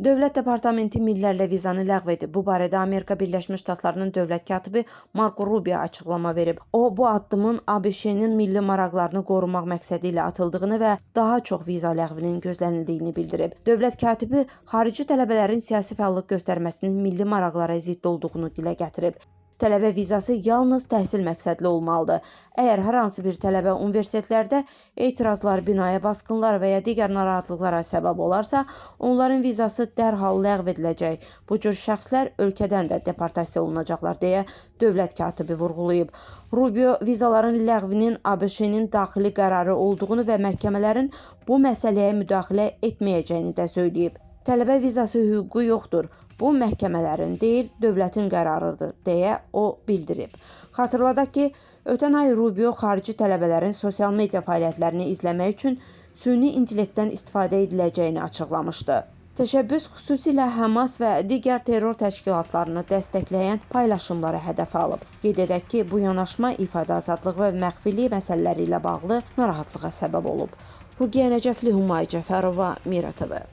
Dövlət Departamenti minlərlə vizanı ləğv edib. Bu barədə Amerika Birləşmiş Ştatlarının dövlət katibi Marco Rubio açıqlama verib. O, bu addımın ABŞ-nin milli maraqlarını qorumaq məqsədi ilə atıldığını və daha çox viza ləğvinin gözlənildiyini bildirib. Dövlət katibi xarici tələbələrin siyasi fəallıq göstərməsinin milli maraqlara zidd olduğunu dilə gətirib. Tələbə vizası yalnız təhsil məqsədli olmalıdır. Əgər hər hansı bir tələbə universitetlərdə etirazlar, binaya basqınlar və ya digər narahatlıqlara səbəb olarsa, onların vizası dərhal ləğv ediləcək. Bu cür şəxslər ölkədən də deportasiya olunacaqlar, deyə dövlət katibi vurğulayıb. Rubio vizaların ləğvinin ABŞ-nin daxili qərarı olduğunu və məhkəmələrin bu məsələyə müdaxilə etməyəcəyini də söyləyib. Tələbə vizası hüququ yoxdur. Bu məhkəmələrin deyil, dövlətin qərarıdır, deyə o bildirib. Xatırladaq ki, ötən ay Rubio xarici tələbələrin sosial media fəaliyyətlərini izləmək üçün süni intellektdən istifadə ediləcəyini açıqlamışdı. Təşəbbüs xüsusilə Hamas və digər terror təşkilatlarını dəstəkləyən paylaşımları hədəfə alıb. Qeyd edək ki, bu yanaşma ifadə azadlığı və məxfilik məsələləri ilə bağlı narahatlığa səbəb olub. Ruqiyyə Nəcəfli, Humay Cəfərova, Mira TV.